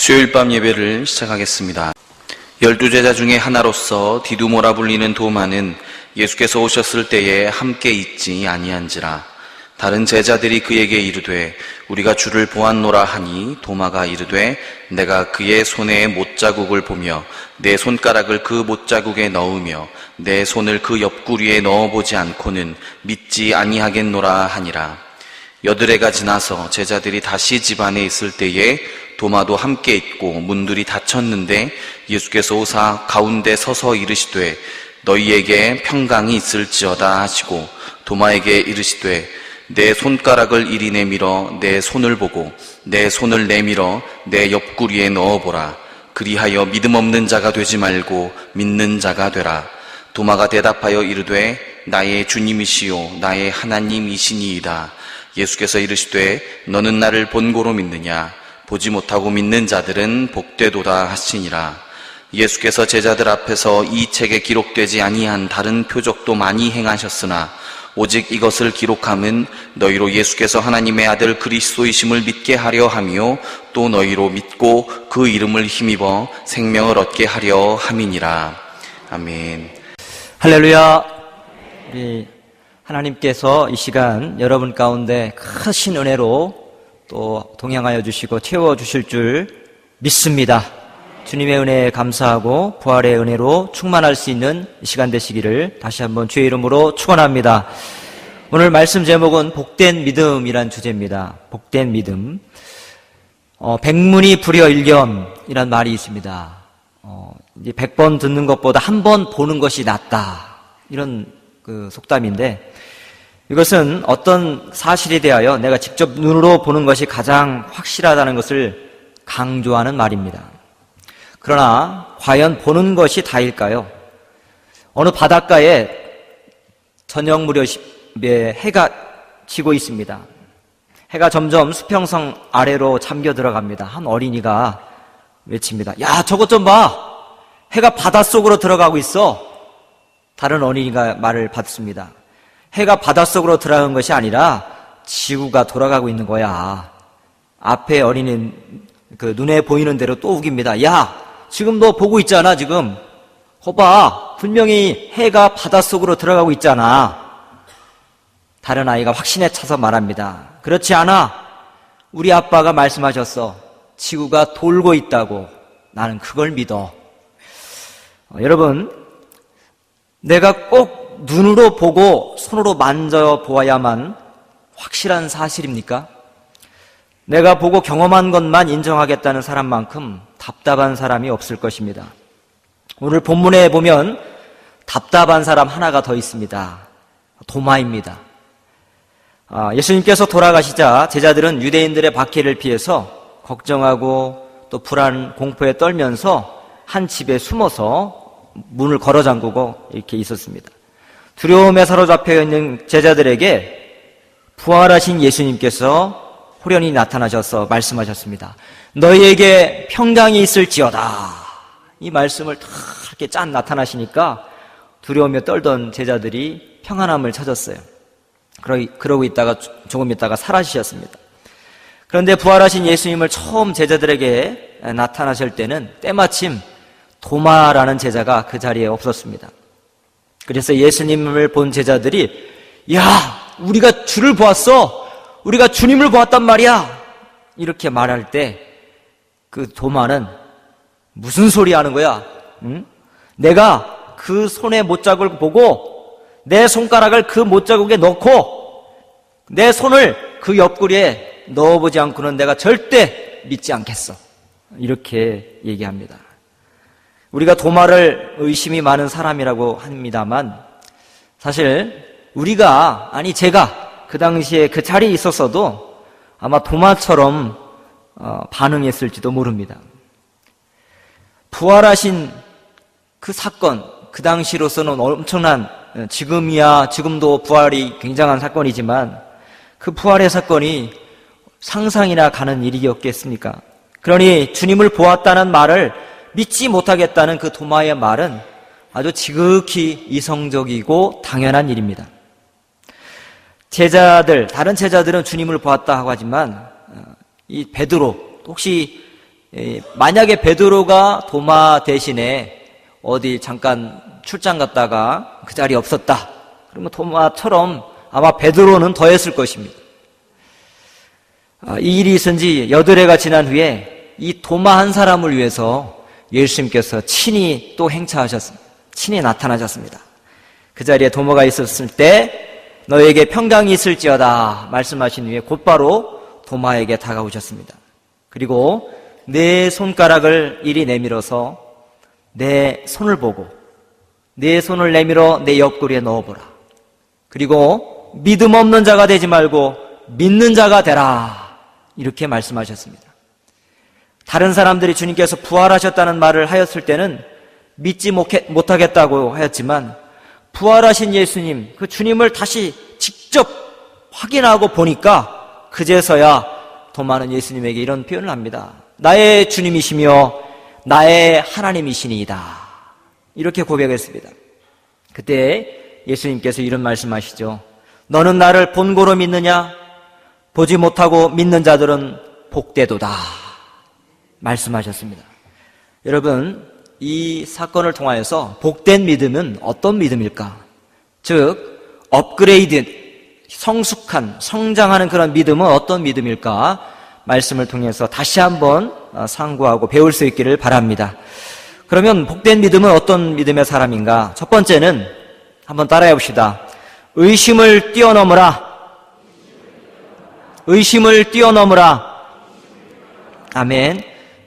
수요일 밤 예배를 시작하겠습니다. 12제자 중에 하나로서 디두모라 불리는 도마는 예수께서 오셨을 때에 함께 있지 아니한지라. 다른 제자들이 그에게 이르되 우리가 주를 보았노라 하니 도마가 이르되 내가 그의 손에 못자국을 보며 내 손가락을 그 못자국에 넣으며 내 손을 그 옆구리에 넣어보지 않고는 믿지 아니하겠노라 하니라. 여드레가 지나서 제자들이 다시 집 안에 있을 때에 도마도 함께 있고 문들이 닫혔는데 예수께서 오사 가운데 서서 이르시되 너희에게 평강이 있을지어다 하시고 도마에게 이르시되 내 손가락을 이리 내밀어 내 손을 보고 내 손을 내밀어 내 옆구리에 넣어보라. 그리하여 믿음 없는 자가 되지 말고 믿는 자가 되라. 도마가 대답하여 이르되 나의 주님이시요 나의 하나님이시니이다. 예수께서 이르시되 너는 나를 본고로 믿느냐? 보지 못하고 믿는 자들은 복되도다 하시니라. 예수께서 제자들 앞에서 이 책에 기록되지 아니한 다른 표적도 많이 행하셨으나 오직 이것을 기록함은 너희로 예수께서 하나님의 아들 그리스도이심을 믿게 하려 하며 또 너희로 믿고 그 이름을 힘입어 생명을 얻게 하려 함이니라. 아멘. 할렐루야. 우리 하나님께서 이 시간 여러분 가운데 크신 은혜로 또 동행하여 주시고 채워주실 줄 믿습니다. 주님의 은혜에 감사하고 부활의 은혜로 충만할 수 있는 이 시간 되시기를 다시 한번 주의 이름으로 축원합니다. 오늘 말씀 제목은 복된 믿음이란 주제입니다. 복된 믿음. 백문이 불여일견이란 말이 있습니다. 이제 100번 듣는 것보다 한 번 보는 것이 낫다. 이런 속담인데 이것은 어떤 사실에 대하여 내가 직접 눈으로 보는 것이 가장 확실하다는 것을 강조하는 말입니다. 그러나 과연 보는 것이 다일까요? 어느 바닷가에 저녁 무렵에 해가 지고 있습니다. 해가 점점 수평성 아래로 잠겨 들어갑니다. 한 어린이가 외칩니다. 야, 저것 좀 봐! 해가 바닷속으로 들어가고 있어! 다른 어린이가 말을 받습니다. 해가 바닷속으로 들어간 것이 아니라 지구가 돌아가고 있는 거야. 앞에 어린이는 눈에 보이는 대로 또 우깁니다. 야! 지금 너 보고 있잖아, 지금. 거봐, 분명히 해가 바닷속으로 들어가고 있잖아. 다른 아이가 확신에 차서 말합니다. 그렇지 않아. 우리 아빠가 말씀하셨어. 지구가 돌고 있다고. 나는 그걸 믿어. 여러분, 내가 꼭 눈으로 보고 손으로 만져보아야만 확실한 사실입니까? 내가 보고 경험한 것만 인정하겠다는 사람만큼 답답한 사람이 없을 것입니다. 오늘 본문에 보면 답답한 사람 하나가 더 있습니다. 도마입니다. 예수님께서 돌아가시자 제자들은 유대인들의 박해를 피해서 걱정하고 또 불안, 공포에 떨면서 한 집에 숨어서 문을 걸어 잠그고 이렇게 있었습니다. 두려움에 사로잡혀 있는 제자들에게 부활하신 예수님께서 호련히 나타나셔서 말씀하셨습니다. 너희에게 평강이 있을지어다. 이 말씀을 다 이렇게 짠 나타나시니까 두려움에 떨던 제자들이 평안함을 찾았어요. 그러고 있다가 조금 있다가 사라지셨습니다. 그런데 부활하신 예수님을 처음 제자들에게 나타나실 때는 때마침 도마라는 제자가 그 자리에 없었습니다. 그래서 예수님을 본 제자들이 야, 우리가 주를 보았어. 우리가 주님을 보았단 말이야. 이렇게 말할 때 그 도마는 무슨 소리 하는 거야? 응? 내가 그 손의 못자국을 보고 내 손가락을 그 못자국에 넣고 내 손을 그 옆구리에 넣어보지 않고는 내가 절대 믿지 않겠어. 이렇게 얘기합니다. 우리가 도마를 의심이 많은 사람이라고 합니다만 사실 제가 그 당시에 그 자리에 있었어도 아마 도마처럼 반응했을지도 모릅니다. 부활하신 그 사건, 그 당시로서는 엄청난, 지금도 부활이 굉장한 사건이지만 그 부활의 사건이 상상이나 가는 일이었겠습니까? 그러니 주님을 보았다는 말을 믿지 못하겠다는 그 도마의 말은 아주 지극히 이성적이고 당연한 일입니다. 다른 제자들은 주님을 보았다 하고 하지만 이 베드로, 혹시 만약에 베드로가 도마 대신에 어디 잠깐 출장 갔다가 그 자리에 없었다. 그러면 도마처럼 아마 베드로는 더 했을 것입니다. 이 일이 있은 지 8해가 지난 후에 이 도마 한 사람을 위해서 예수님께서 친히 또 행차하셨습니다. 친히 나타나셨습니다. 그 자리에 도마가 있었을 때 너에게 평강이 있을지어다 말씀하신 후에 곧바로 도마에게 다가오셨습니다. 그리고 내 손가락을 이리 내밀어서 내 손을 보고 내 손을 내밀어 내 옆구리에 넣어보라. 그리고 믿음 없는 자가 되지 말고 믿는 자가 되라. 이렇게 말씀하셨습니다. 다른 사람들이 주님께서 부활하셨다는 말을 하였을 때는 믿지 못하겠다고 하였지만 부활하신 예수님, 그 주님을 다시 직접 확인하고 보니까 그제서야 도마는 예수님에게 이런 표현을 합니다. 나의 주님이시며 나의 하나님이시니이다. 이렇게 고백했습니다. 그때 예수님께서 이런 말씀하시죠. 너는 나를 본고로 믿느냐? 보지 못하고 믿는 자들은 복되도다. 말씀하셨습니다. 여러분, 이 사건을 통하여서 복된 믿음은 어떤 믿음일까? 즉, 업그레이드, 성숙한, 성장하는 그런 믿음은 어떤 믿음일까? 말씀을 통해서 다시 한번 상고하고 배울 수 있기를 바랍니다. 그러면 복된 믿음은 어떤 믿음의 사람인가? 첫 번째는 한번 따라해 봅시다. 의심을 뛰어넘으라. 의심을 뛰어넘으라. 아멘.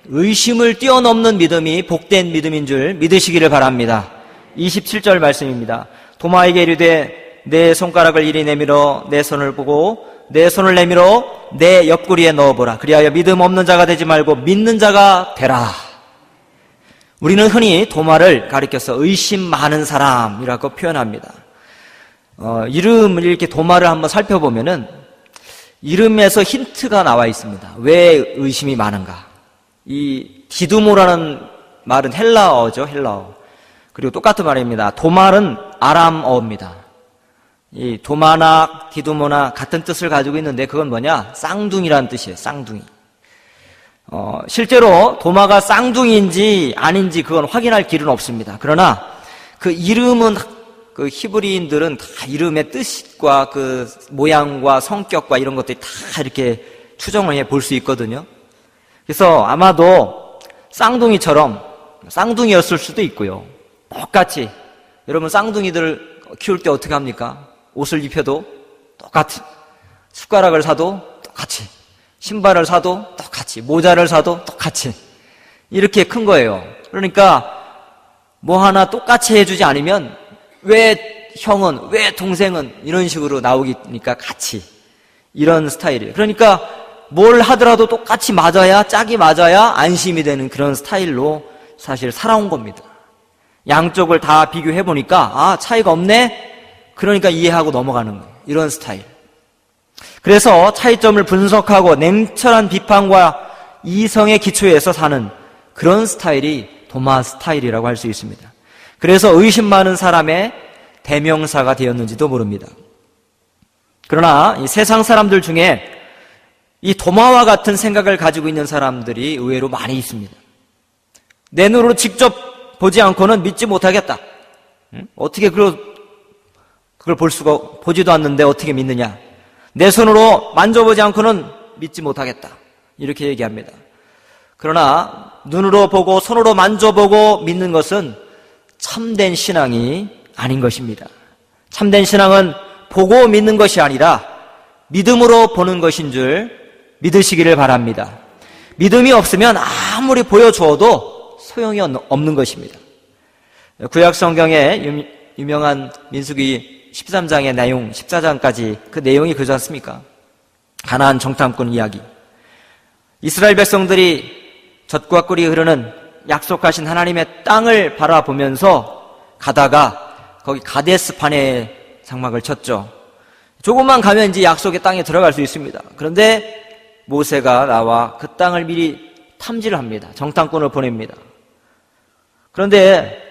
의심을 뛰어넘는 믿음이 복된 믿음인 줄 믿으시기를 바랍니다. 27절 말씀입니다. 도마에게 이르되 내 손가락을 이리 내밀어 내 손을 보고 내 손을 내밀어 내 옆구리에 넣어보라. 그리하여 믿음 없는 자가 되지 말고 믿는 자가 되라. 우리는 흔히 도마를 가리켜서 의심 많은 사람이라고 표현합니다. 이름을 이렇게 도마를 한번 살펴보면은 이름에서 힌트가 나와 있습니다. 왜 의심이 많은가? 이 디두모라는 말은 헬라어죠, 헬라어. 그리고 똑같은 말입니다. 도말은 아람어입니다. 이 도마나 디두모나 같은 뜻을 가지고 있는데 그건 뭐냐? 쌍둥이라는 뜻이에요, 쌍둥이. 실제로 도마가 쌍둥이인지 아닌지 그건 확인할 길은 없습니다. 그러나 그 이름은 그 히브리인들은 다 이름의 뜻과 그 모양과 성격과 이런 것들이 다 이렇게 추정을 해 볼 수 있거든요. 그래서 아마도 쌍둥이처럼 쌍둥이였을 수도 있고요. 똑같이 여러분 쌍둥이들 키울 때 어떻게 합니까? 옷을 입혀도 똑같이, 숟가락을 사도 똑같이, 신발을 사도 똑같이, 모자를 사도 똑같이 이렇게 큰 거예요. 그러니까 뭐 하나 똑같이 해주지 않으면 왜 형은, 왜 동생은 이런 식으로 나오니까 같이 이런 스타일이에요. 그러니까 뭘 하더라도 똑같이 맞아야, 짝이 맞아야 안심이 되는 그런 스타일로 사실 살아온 겁니다. 양쪽을 다 비교해 보니까 아, 차이가 없네? 그러니까 이해하고 넘어가는 거예요. 이런 스타일. 그래서 차이점을 분석하고 냉철한 비판과 이성의 기초에서 사는 그런 스타일이 도마 스타일이라고 할 수 있습니다. 그래서 의심 많은 사람의 대명사가 되었는지도 모릅니다. 그러나 이 세상 사람들 중에 이 도마와 같은 생각을 가지고 있는 사람들이 의외로 많이 있습니다. 내 눈으로 직접 보지 않고는 믿지 못하겠다. 어떻게 그걸 볼 수가, 보지도 않는데 어떻게 믿느냐. 내 손으로 만져보지 않고는 믿지 못하겠다. 이렇게 얘기합니다. 그러나 눈으로 보고 손으로 만져보고 믿는 것은 참된 신앙이 아닌 것입니다. 참된 신앙은 보고 믿는 것이 아니라 믿음으로 보는 것인 줄 믿으시기를 바랍니다. 믿음이 없으면 아무리 보여주어도 소용이 없는 것입니다. 구약 성경에 유명한 민수기 13장의 내용, 14장까지 그 내용이 그러지 않습니까? 가나안 정탐꾼 이야기. 이스라엘 백성들이 젖과 꿀이 흐르는 약속하신 하나님의 땅을 바라보면서 가다가 거기 가데스바네 장막을 쳤죠. 조금만 가면 이제 약속의 땅에 들어갈 수 있습니다. 그런데 모세가 나와 그 땅을 미리 탐지를 합니다. 정탐꾼을 보냅니다. 그런데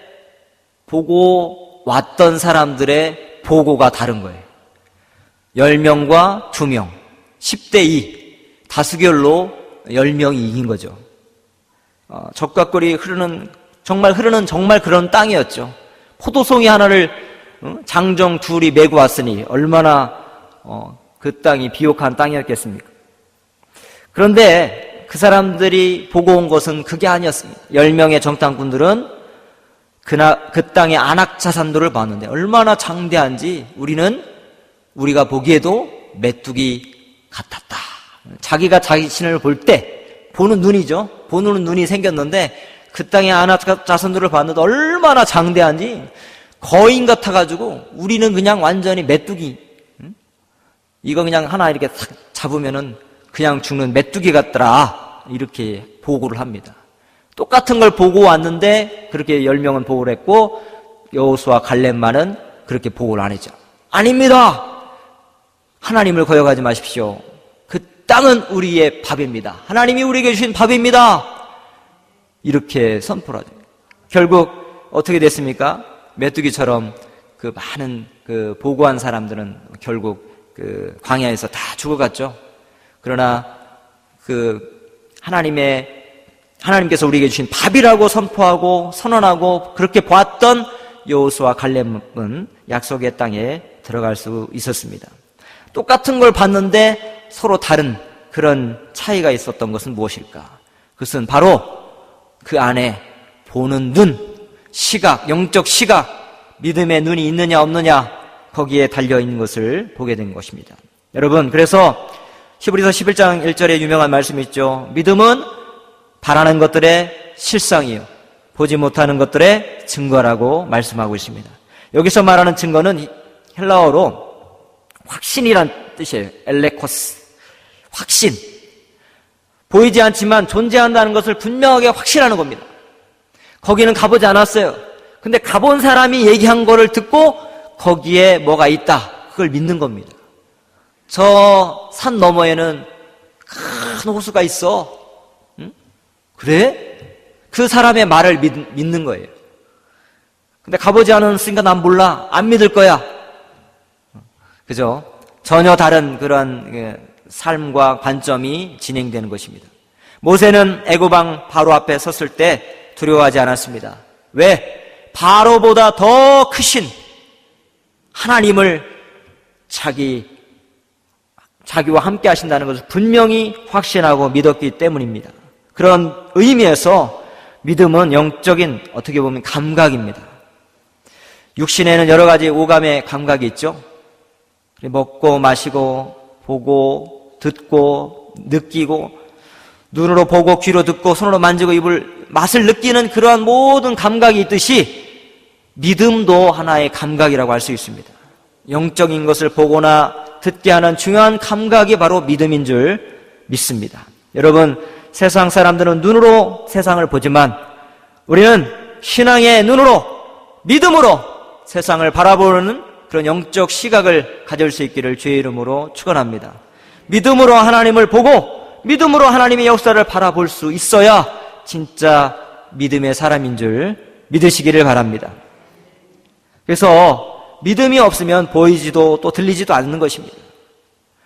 보고 왔던 사람들의 보고가 다른 거예요. 10명과 2명, 10대 2, 다수결로 10명이 이긴 거죠. 적과 꿀이 정말 흐르는 그런 땅이었죠. 포도송이 하나를 장정 둘이 메고 왔으니 얼마나 그 땅이 비옥한 땅이었겠습니까? 그런데 그 사람들이 보고 온 것은 그게 아니었습니다. 10명의 정탐꾼들은 그 땅의 안악자산도를 봤는데 얼마나 장대한지 우리가 보기에도 메뚜기 같았다. 자기가 자신을 볼 때 보는 눈이죠. 보는 눈이 생겼는데 그 땅의 안악자산도를 봤는데 얼마나 장대한지 거인 같아가지고 우리는 그냥 완전히 메뚜기, 이거 그냥 하나 이렇게 탁 잡으면은 그냥 죽는 메뚜기 같더라, 이렇게 보고를 합니다. 똑같은 걸 보고 왔는데 그렇게 10명은 보고를 했고 여호수아 갈렙만은 그렇게 보고를 안 했죠. 아닙니다. 하나님을 거역하지 마십시오. 그 땅은 우리의 밥입니다. 하나님이 우리에게 주신 밥입니다. 이렇게 선포를 하죠. 결국 어떻게 됐습니까? 메뚜기처럼 그 많은 그 보고한 사람들은 결국 그 광야에서 다 죽어갔죠. 그러나 하나님께서 우리에게 주신 밥이라고 선포하고 선언하고 그렇게 보았던 여호수아 갈렙은 약속의 땅에 들어갈 수 있었습니다. 똑같은 걸 봤는데 서로 다른 그런 차이가 있었던 것은 무엇일까? 그것은 바로 그 안에 보는 눈, 시각, 영적 시각, 믿음의 눈이 있느냐 없느냐, 거기에 달려있는 것을 보게 된 것입니다. 여러분, 그래서 히브리서 11장 1절에 유명한 말씀이 있죠. 믿음은 바라는 것들의 실상이요 보지 못하는 것들의 증거라고 말씀하고 있습니다. 여기서 말하는 증거는 헬라어로 확신이란 뜻이에요. 엘레코스, 확신. 보이지 않지만 존재한다는 것을 분명하게 확신하는 겁니다. 거기는 가보지 않았어요. 근데 가본 사람이 얘기한 거를 듣고 거기에 뭐가 있다, 그걸 믿는 겁니다. 저 산 너머에는 큰 호수가 있어. 응? 그래? 그 사람의 말을 믿는 거예요. 근데 가보지 않았으니까 난 몰라, 안 믿을 거야. 그죠? 전혀 다른 그런 삶과 관점이 진행되는 것입니다. 모세는 애굽왕 바로 앞에 섰을 때 두려워하지 않았습니다. 왜? 바로보다 더 크신 하나님을 자기와 함께 하신다는 것을 분명히 확신하고 믿었기 때문입니다. 그런 의미에서 믿음은 영적인, 어떻게 보면 감각입니다. 육신에는 여러 가지 오감의 감각이 있죠. 먹고 마시고 보고 듣고 느끼고, 눈으로 보고 귀로 듣고 손으로 만지고 입을 맛을 느끼는 그러한 모든 감각이 있듯이 믿음도 하나의 감각이라고 할 수 있습니다. 영적인 것을 보거나 듣게 하는 중요한 감각이 바로 믿음인 줄 믿습니다. 여러분, 세상 사람들은 눈으로 세상을 보지만 우리는 신앙의 눈으로, 믿음으로 세상을 바라보는 그런 영적 시각을 가질 수 있기를 주의 이름으로 축원합니다. 믿음으로 하나님을 보고 믿음으로 하나님의 역사를 바라볼 수 있어야 진짜 믿음의 사람인 줄 믿으시기를 바랍니다. 그래서 믿음이 없으면 보이지도 또 들리지도 않는 것입니다.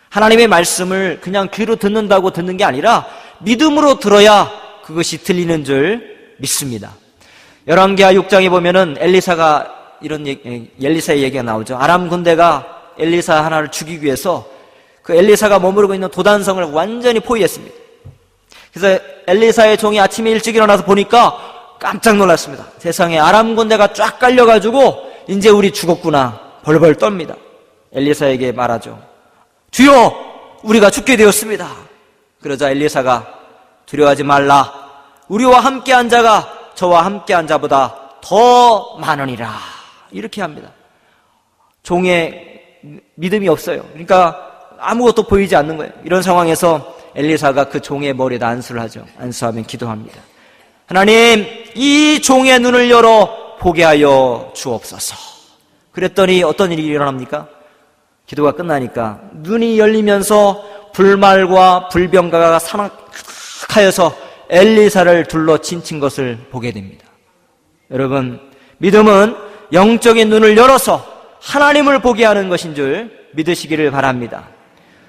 하나님의 말씀을 그냥 귀로 듣는다고 듣는 게 아니라 믿음으로 들어야 그것이 들리는 줄 믿습니다. 열왕기하 6장에 보면은 엘리사의 얘기가 나오죠. 아람 군대가 엘리사 하나를 죽이기 위해서 그 엘리사가 머무르고 있는 도단성을 완전히 포위했습니다. 그래서 엘리사의 종이 아침에 일찍 일어나서 보니까 깜짝 놀랐습니다. 세상에 아람 군대가 쫙 깔려가지고 이제 우리 죽었구나 벌벌 떱니다. 엘리사에게 말하죠. 주여, 우리가 죽게 되었습니다. 그러자 엘리사가 두려워하지 말라. 우리와 함께한 자가 저와 함께한 자보다 더 많으니라. 이렇게 합니다. 종의 믿음이 없어요. 그러니까 아무것도 보이지 않는 거예요. 이런 상황에서 엘리사가 그 종의 머리에다 안수를 하죠. 안수하면 기도합니다. 하나님, 이 종의 눈을 열어 보게 하여 주옵소서. 그랬더니 어떤 일이 일어납니까? 기도가 끝나니까 눈이 열리면서 불말과 불병가가 사막하여서 엘리사를 둘러 진친 것을 보게 됩니다. 여러분, 믿음은 영적인 눈을 열어서 하나님을 보게 하는 것인 줄 믿으시기를 바랍니다.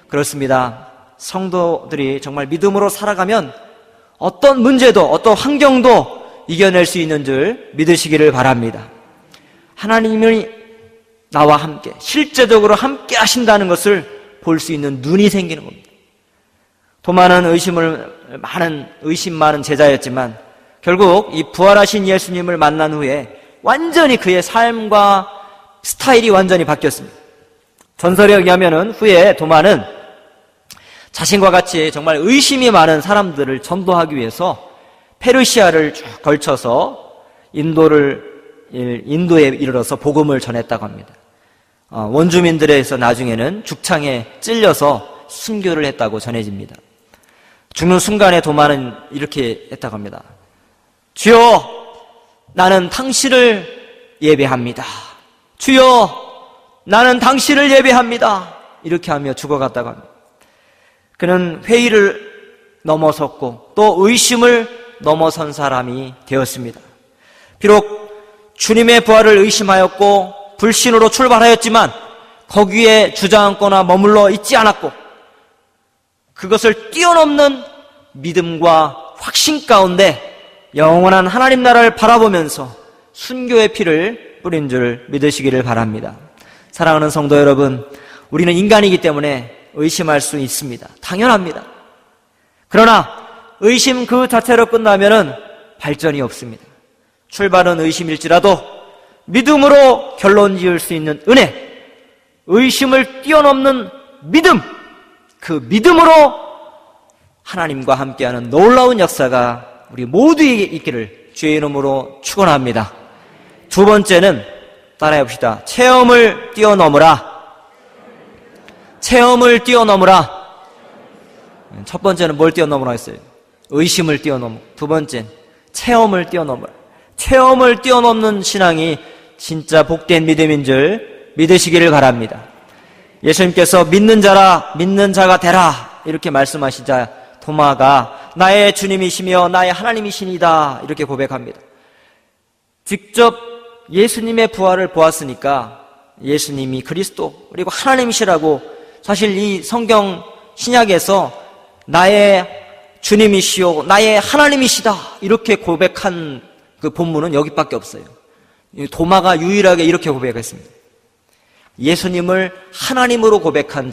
그렇습니다. 성도들이 정말 믿음으로 살아가면 어떤 문제도 어떤 환경도 이겨낼 수 있는 줄 믿으시기를 바랍니다. 하나님이 나와 함께 실제적으로 함께 하신다는 것을 볼 수 있는 눈이 생기는 겁니다. 도마는 많은 의심 많은 제자였지만 결국 이 부활하신 예수님을 만난 후에 완전히 그의 삶과 스타일이 완전히 바뀌었습니다. 전설에 의하면은 후에 도마는 자신과 같이 정말 의심이 많은 사람들을 전도하기 위해서 페르시아를 쭉 걸쳐서 인도에 이르러서 복음을 전했다고 합니다. 원주민들에서 나중에는 죽창에 찔려서 순교를 했다고 전해집니다. 죽는 순간에 도마는 이렇게 했다고 합니다. 주여, 나는 당신을 예배합니다. 주여, 나는 당신을 예배합니다. 이렇게 하며 죽어갔다고 합니다. 그는 회의를 넘어섰고 또 의심을 넘어선 사람이 되었습니다. 비록 주님의 부활을 의심하였고 불신으로 출발하였지만 거기에 주저앉거나 머물러 있지 않았고 그것을 뛰어넘는 믿음과 확신 가운데 영원한 하나님 나라를 바라보면서 순교의 피를 뿌린 줄 믿으시기를 바랍니다. 사랑하는 성도 여러분, 우리는 인간이기 때문에 의심할 수 있습니다. 당연합니다. 그러나 의심 그 자체로 끝나면은 발전이 없습니다. 출발은 의심일지라도 믿음으로 결론 지을 수 있는 은혜, 의심을 뛰어넘는 믿음, 그 믿음으로 하나님과 함께하는 놀라운 역사가 우리 모두에게 있기를 주의 이름으로 축원합니다. 두 번째는 따라해 봅시다. 체험을 뛰어넘으라. 체험을 뛰어넘으라. 첫 번째는 뭘 뛰어넘으라 했어요? 의심을 뛰어넘어. 두 번째는 체험을 뛰어넘으라. 체험을 뛰어넘는 신앙이 진짜 복된 믿음인 줄 믿으시기를 바랍니다. 예수님께서 믿는 자가 되라 이렇게 말씀하시자 도마가 나의 주님이시며 나의 하나님이시니다 이렇게 고백합니다. 직접 예수님의 부활을 보았으니까 예수님이 그리스도 그리고 하나님이시라고 사실 이 성경 신약에서 나의 주님이시오 나의 하나님이시다 이렇게 고백한 그 본문은 여기밖에 없어요. 도마가 유일하게 이렇게 고백했습니다. 예수님을 하나님으로 고백한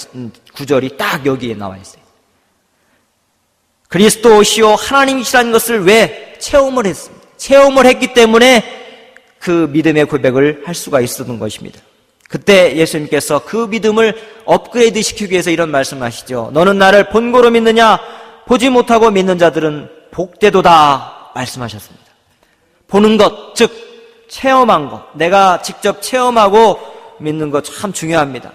구절이 딱 여기에 나와 있어요. 그리스도시오 하나님이시라는 것을 왜 체험을 했습니다. 체험을 했기 때문에 그 믿음의 고백을 할 수가 있었던 것입니다. 그때 예수님께서 그 믿음을 업그레이드 시키기 위해서 이런 말씀을 하시죠. 너는 나를 본고로 믿느냐? 보지 못하고 믿는 자들은 복되도다 말씀하셨습니다. 보는 것, 즉 체험한 것, 내가 직접 체험하고 믿는 것 참 중요합니다.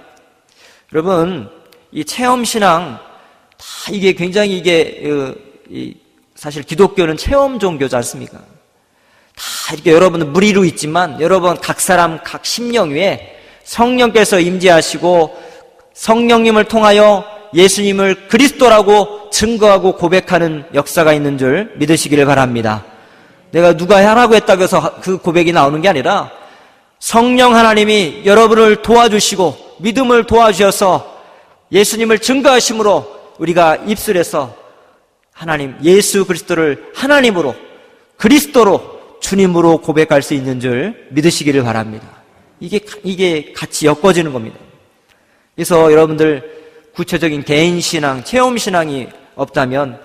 여러분, 이 체험신앙 다 이게 굉장히 사실 기독교는 체험 종교지 않습니까? 다 이렇게 여러분은 무리로 있지만 여러분 각 사람 각 심령 위에 성령께서 임재하시고 성령님을 통하여 예수님을 그리스도라고 증거하고 고백하는 역사가 있는 줄 믿으시기를 바랍니다. 내가 누가 하라고 했다고 해서 그 고백이 나오는 게 아니라 성령 하나님이 여러분을 도와주시고 믿음을 도와주셔서 예수님을 증거하심으로 우리가 입술에서 하나님 예수 그리스도를 하나님으로 그리스도로 주님으로 고백할 수 있는 줄 믿으시기를 바랍니다. 이게 같이 엮어지는 겁니다. 그래서 여러분들 구체적인 개인신앙, 체험신앙이 없다면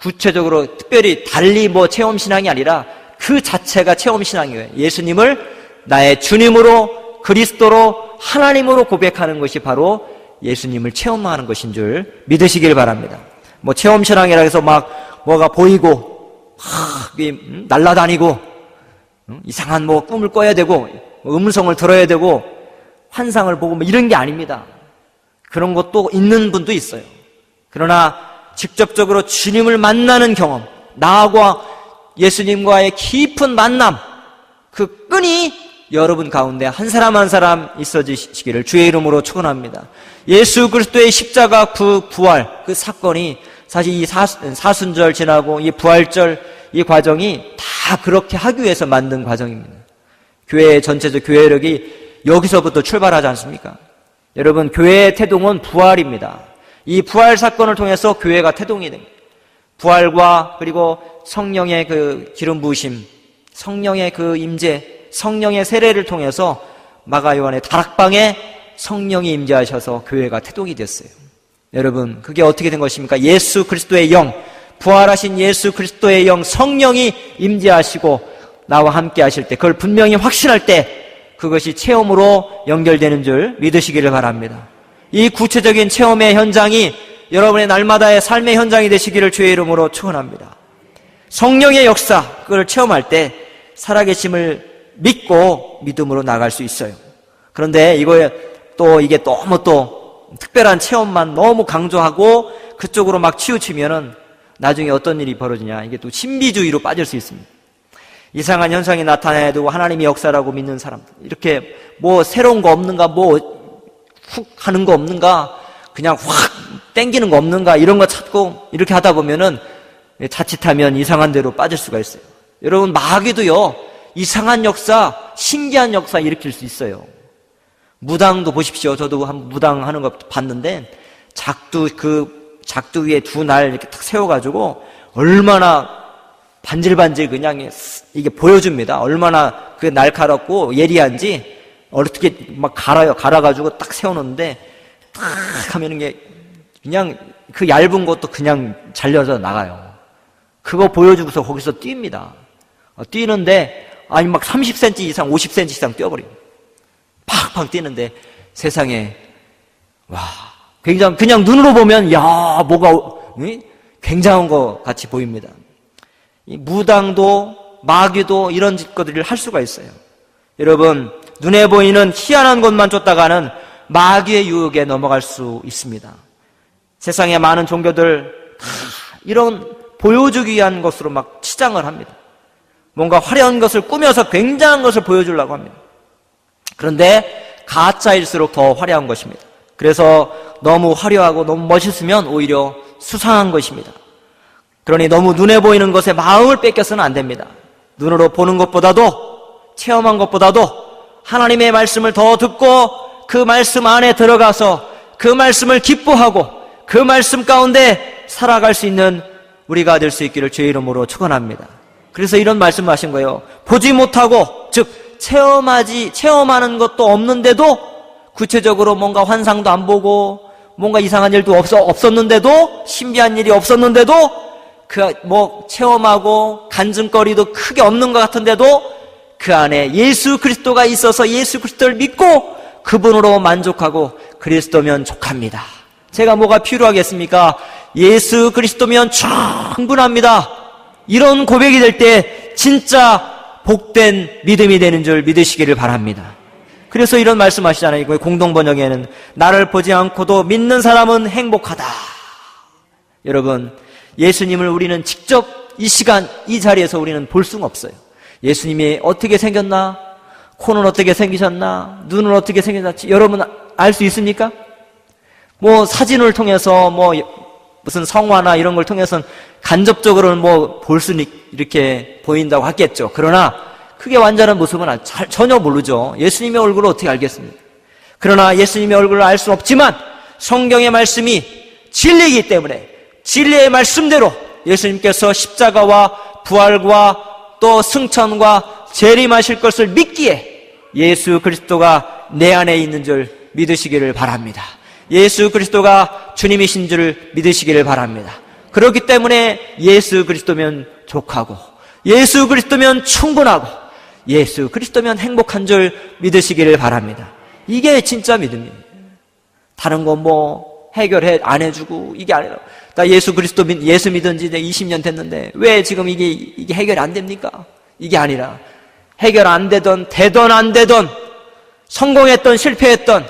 구체적으로 특별히 달리 체험신앙이 아니라 그 자체가 체험신앙이에요. 예수님을 나의 주님으로 그리스도로 하나님으로 고백하는 것이 바로 예수님을 체험하는 것인 줄 믿으시길 바랍니다. 체험신앙이라 해서 뭐가 보이고 날아다니고 이상한 꿈을 꿔야 되고 음성을 들어야 되고 환상을 보고 이런 게 아닙니다. 그런 것도 있는 분도 있어요. 그러나 직접적으로 주님을 만나는 경험, 나와 예수님과의 깊은 만남, 그 끈이 여러분 가운데 한 사람 한 사람 있어지시기를 주의 이름으로 축원합니다. 예수 그리스도의 십자가 그 부활, 그 사건이 사실 이 사순절 지나고 이 부활절 이 과정이 다 그렇게 하기 위해서 만든 과정입니다. 교회의 전체적 교회력이 여기서부터 출발하지 않습니까? 여러분, 교회의 태동은 부활입니다. 이 부활 사건을 통해서 교회가 태동이 됩니다. 부활과 그리고 성령의 그 기름 부으심, 성령의 그 임재, 성령의 세례를 통해서 마가 요한의 다락방에 성령이 임재하셔서 교회가 태동이 됐어요. 여러분, 그게 어떻게 된 것입니까? 예수 그리스도의 영, 부활하신 예수 그리스도의 영, 성령이 임재하시고 나와 함께 하실 때, 그걸 분명히 확신할 때 그것이 체험으로 연결되는 줄 믿으시기를 바랍니다. 이 구체적인 체험의 현장이 여러분의 날마다의 삶의 현장이 되시기를 주의 이름으로 축원합니다. 성령의 역사, 그걸 체험할 때 살아계심을 믿고 믿음으로 나갈 수 있어요. 그런데 이게 너무 또 특별한 체험만 너무 강조하고 그쪽으로 막 치우치면은 나중에 어떤 일이 벌어지냐, 이게 또 신비주의로 빠질 수 있습니다. 이상한 현상이 나타나도 하나님의 역사라고 믿는 사람들, 이렇게 뭐 새로운 거 없는가, 뭐 훅 하는 거 없는가, 그냥 확 땡기는 거 없는가, 이런 거 찾고 이렇게 하다 보면은 자칫하면 이상한 데로 빠질 수가 있어요. 여러분, 마귀도요 이상한 역사, 신기한 역사 일으킬 수 있어요. 무당도 보십시오. 저도 한번 무당 하는 거 봤는데 작두 위에 두 날 이렇게 탁 세워가지고 얼마나 반질반질 그냥 이게 보여줍니다. 얼마나 그 날카롭고 예리한지. 어떻게 막 갈아가지고 딱 세워놓는데 딱 하면 이게 그냥 그 얇은 것도 그냥 잘려서 나가요. 그거 보여주고서 거기서 뜁니다. 뛰는데 아니 막 30cm 이상 50cm 이상 뛰어버려요. 팍팍 뛰는데 세상에 와, 굉장히 그냥 눈으로 보면 야 뭐가 굉장한 것 같이 보입니다. 이 무당도 마귀도 이런 짓거리를 할 수가 있어요. 여러분, 눈에 보이는 희한한 것만 쫓다가는 마귀의 유혹에 넘어갈 수 있습니다. 세상의 많은 종교들 다 이런 보여주기 위한 것으로 막 치장을 합니다. 뭔가 화려한 것을 꾸며서 굉장한 것을 보여주려고 합니다. 그런데 가짜일수록 더 화려한 것입니다. 그래서 너무 화려하고 너무 멋있으면 오히려 수상한 것입니다. 그러니 너무 눈에 보이는 것에 마음을 뺏겨서는 안 됩니다. 눈으로 보는 것보다도, 체험한 것보다도 하나님의 말씀을 더 듣고 그 말씀 안에 들어가서 그 말씀을 기뻐하고 그 말씀 가운데 살아갈 수 있는 우리가 될 수 있기를 주의 이름으로 축원합니다. 그래서 이런 말씀을 하신 거예요. 보지 못하고, 즉 체험하는 것도 없는데도, 구체적으로 뭔가 환상도 안 보고 뭔가 이상한 일도 없었는데도, 신비한 일이 없었는데도, 체험하고 간증거리도 크게 없는 것 같은데도 그 안에 예수 그리스도가 있어서 예수 그리스도를 믿고 그분으로 만족하고 그리스도면 족합니다. 제가 뭐가 필요하겠습니까? 예수 그리스도면 충분합니다. 이런 고백이 될 때 진짜 복된 믿음이 되는 줄 믿으시기를 바랍니다. 그래서 이런 말씀하시잖아요. 공동번역에는 나를 보지 않고도 믿는 사람은 행복하다. 여러분, 예수님을 우리는 직접 이 시간 이 자리에서 우리는 볼 수는 없어요. 예수님이 어떻게 생겼나? 코는 어떻게 생기셨나? 눈은 어떻게 생겼나? 여러분 알 수 있습니까? 뭐 사진을 통해서 무슨 성화나 이런 걸 통해서는 간접적으로는 볼 수는 이렇게 보인다고 하겠죠. 그러나 그게 완전한 모습은 전혀 모르죠. 예수님의 얼굴을 어떻게 알겠습니까? 그러나 예수님의 얼굴을 알 수는 없지만 성경의 말씀이 진리이기 때문에 진리의 말씀대로 예수님께서 십자가와 부활과 또 승천과 재림하실 것을 믿기에 예수 그리스도가 내 안에 있는 줄 믿으시기를 바랍니다. 예수 그리스도가 주님이신 줄 믿으시기를 바랍니다. 그렇기 때문에 예수 그리스도면 족하고 예수 그리스도면 충분하고 예수 그리스도면 행복한 줄 믿으시기를 바랍니다. 이게 진짜 믿음이에요. 다른 거 해결해 안 해주고 이게 아니라 나 예수 믿은 지 이제 20년 됐는데 왜 지금 이게 해결이 안 됩니까? 이게 아니라 해결 안 되던 안 되던 성공했던 실패했던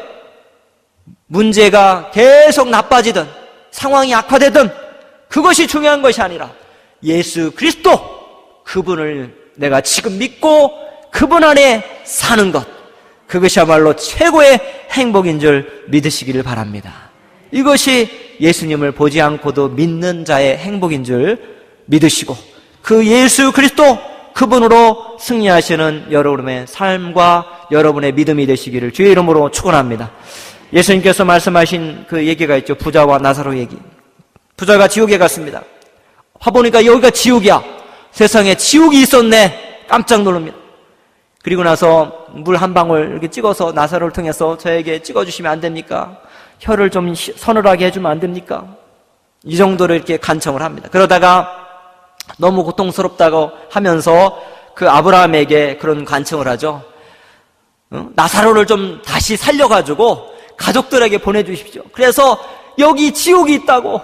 문제가 계속 나빠지던 상황이 악화되던 그것이 중요한 것이 아니라 예수 그리스도 그분을 내가 지금 믿고 그분 안에 사는 것, 그것이야말로 최고의 행복인 줄 믿으시기를 바랍니다. 이것이 예수님을 보지 않고도 믿는 자의 행복인 줄 믿으시고 그 예수 그리스도 그분으로 승리하시는 여러분의 삶과 여러분의 믿음이 되시기를 주의 이름으로 축원합니다. 예수님께서 말씀하신 그 얘기가 있죠. 부자와 나사로 얘기. 부자가 지옥에 갔습니다. 와보니까 여기가 지옥이야. 세상에 지옥이 있었네. 깜짝 놀랍니다. 그리고 나서 물 한 방울 이렇게 찍어서 나사로를 통해서 저에게 찍어주시면 안 됩니까? 혀를 좀 서늘하게 해주면 안 됩니까? 이 정도로 이렇게 간청을 합니다. 그러다가 너무 고통스럽다고 하면서 그 아브라함에게 그런 간청을 하죠. 나사로를 좀 다시 살려가지고 가족들에게 보내주십시오. 그래서 여기 지옥이 있다고,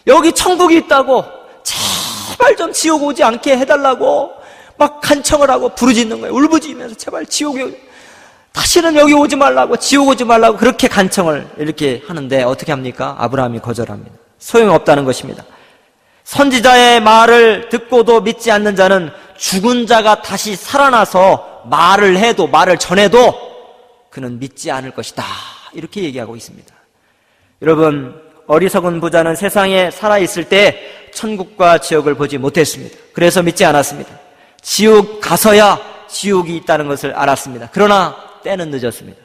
여기 천국이 있다고, 제발 좀 지옥 오지 않게 해달라고 막 간청을 하고 부르짖는 거예요. 울부짖으면서 제발 지옥에 다시는 여기 오지 말라고, 지옥 오지 말라고 그렇게 간청을 이렇게 하는데 어떻게 합니까? 아브라함이 거절합니다. 소용없다는 것입니다. 선지자의 말을 듣고도 믿지 않는 자는 죽은 자가 다시 살아나서 말을 해도, 말을 전해도 그는 믿지 않을 것이다. 이렇게 얘기하고 있습니다. 여러분, 어리석은 부자는 세상에 살아있을 때 천국과 지옥을 보지 못했습니다. 그래서 믿지 않았습니다. 지옥 가서야 지옥이 있다는 것을 알았습니다. 그러나 때는 늦었습니다.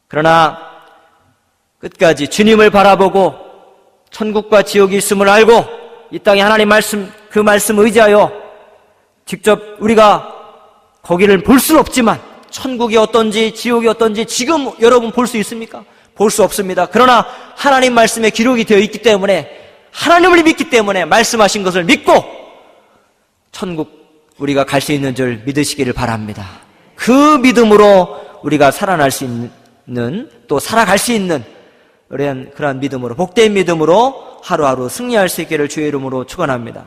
그러나 끝까지 주님을 바라보고 천국과 지옥이 있음을 알고 이 땅에 하나님 말씀, 그 말씀 의지하여 직접 우리가 거기를 볼 수는 없지만 천국이 어떤지 지옥이 어떤지 지금 여러분 볼 수 있습니까? 볼 수 없습니다. 그러나 하나님 말씀에 기록이 되어 있기 때문에, 하나님을 믿기 때문에 말씀하신 것을 믿고 천국 우리가 갈 수 있는 줄 믿으시기를 바랍니다. 그 믿음으로 우리가 살아날 수 있는, 또 살아갈 수 있는 그러한 믿음으로, 복된 믿음으로 하루하루 승리할 수 있기를 주의 이름으로 축원합니다.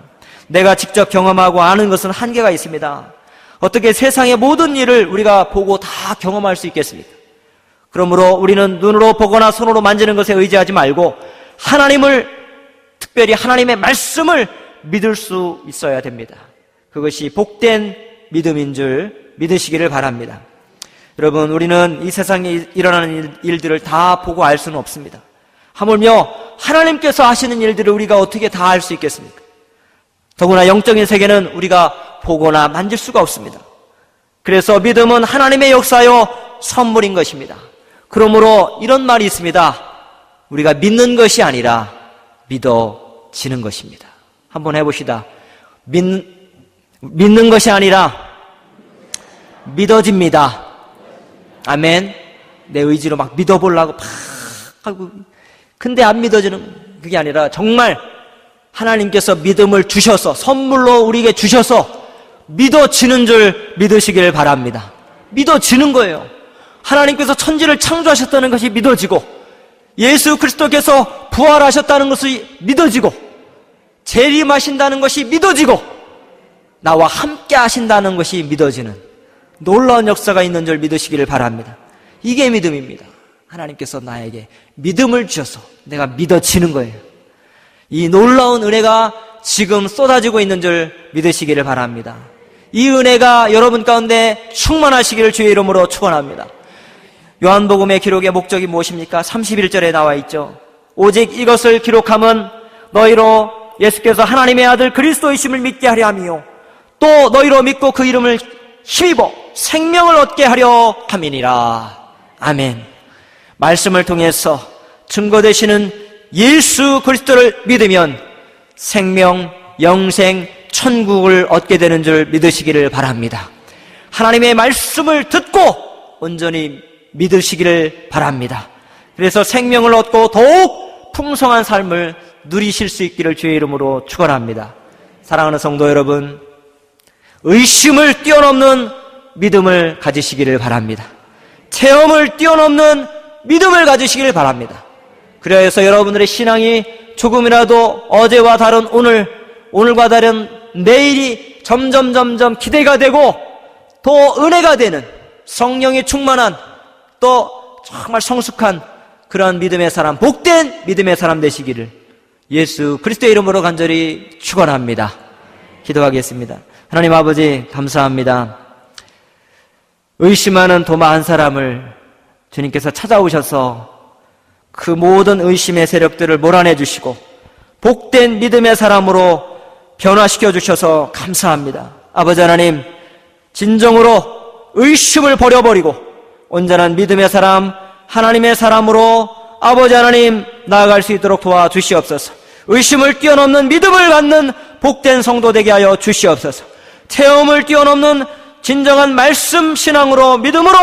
내가 직접 경험하고 아는 것은 한계가 있습니다. 어떻게 세상의 모든 일을 우리가 보고 다 경험할 수 있겠습니까? 그러므로 우리는 눈으로 보거나 손으로 만지는 것에 의지하지 말고 하나님을, 특별히 하나님의 말씀을 믿을 수 있어야 됩니다. 그것이 복된 믿음인 줄 믿으시기를 바랍니다. 여러분, 우리는 이 세상에 일어나는 일들을 다 보고 알 수는 없습니다. 하물며 하나님께서 하시는 일들을 우리가 어떻게 다 알 수 있겠습니까? 더구나 영적인 세계는 우리가 보거나 만질 수가 없습니다. 그래서 믿음은 하나님의 역사요 선물인 것입니다. 그러므로 이런 말이 있습니다. 우리가 믿는 것이 아니라 믿어지는 것입니다. 한번 해봅시다. 믿는 것이 아니라 믿어집니다. 아멘. 내 의지로 막 믿어보려고 막 하고, 근데 안 믿어지는 그게 아니라 정말 하나님께서 믿음을 주셔서, 선물로 우리에게 주셔서 믿어지는 줄 믿으시기를 바랍니다. 믿어지는 거예요. 하나님께서 천지를 창조하셨다는 것이 믿어지고, 예수 그리스도께서 부활하셨다는 것이 믿어지고, 재림하신다는 것이 믿어지고, 나와 함께 하신다는 것이 믿어지는 놀라운 역사가 있는 줄 믿으시기를 바랍니다. 이게 믿음입니다. 하나님께서 나에게 믿음을 주셔서 내가 믿어지는 거예요. 이 놀라운 은혜가 지금 쏟아지고 있는 줄 믿으시기를 바랍니다. 이 은혜가 여러분 가운데 충만하시기를 주의 이름으로 축원합니다. 요한복음의 기록의 목적이 무엇입니까? 31절에 나와 있죠. 오직 이것을 기록함은 너희로 예수께서 하나님의 아들 그리스도이심을 믿게 하려 함이요 또 너희로 믿고 그 이름을 힘입어 생명을 얻게 하려 함이니라. 아멘. 말씀을 통해서 증거되시는 예수 그리스도를 믿으면 생명, 영생, 천국을 얻게 되는 줄 믿으시기를 바랍니다. 하나님의 말씀을 듣고 온전히 믿으시기를 바랍니다. 그래서 생명을 얻고 더욱 풍성한 삶을 누리실 수 있기를 주의 이름으로 축원합니다. 사랑하는 성도 여러분, 의심을 뛰어넘는 믿음을 가지시기를 바랍니다. 체험을 뛰어넘는 믿음을 가지시기를 바랍니다. 그래서 여러분들의 신앙이 조금이라도 어제와 다른 오늘과 다른 내일이 점점 기대가 되고 또 은혜가 되는, 성령이 충만한, 또 정말 성숙한 그런 믿음의 사람, 복된 믿음의 사람 되시기를 예수 그리스도의 이름으로 간절히 축원합니다. 기도하겠습니다. 하나님 아버지, 감사합니다. 의심하는 도마 한 사람을 주님께서 찾아오셔서 그 모든 의심의 세력들을 몰아내 주시고 복된 믿음의 사람으로 변화시켜 주셔서 감사합니다. 아버지 하나님, 진정으로 의심을 버려버리고 온전한 믿음의 사람, 하나님의 사람으로 아버지 하나님 나아갈 수 있도록 도와주시옵소서. 의심을 뛰어넘는 믿음을 갖는 복된 성도 되게 하여 주시옵소서. 체험을 뛰어넘는 진정한 말씀 신앙으로 믿음으로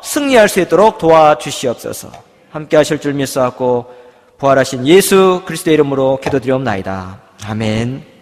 승리할 수 있도록 도와주시옵소서. 함께 하실 줄 믿사옵고 부활하신 예수 그리스도의 이름으로 기도드리옵나이다. 아멘.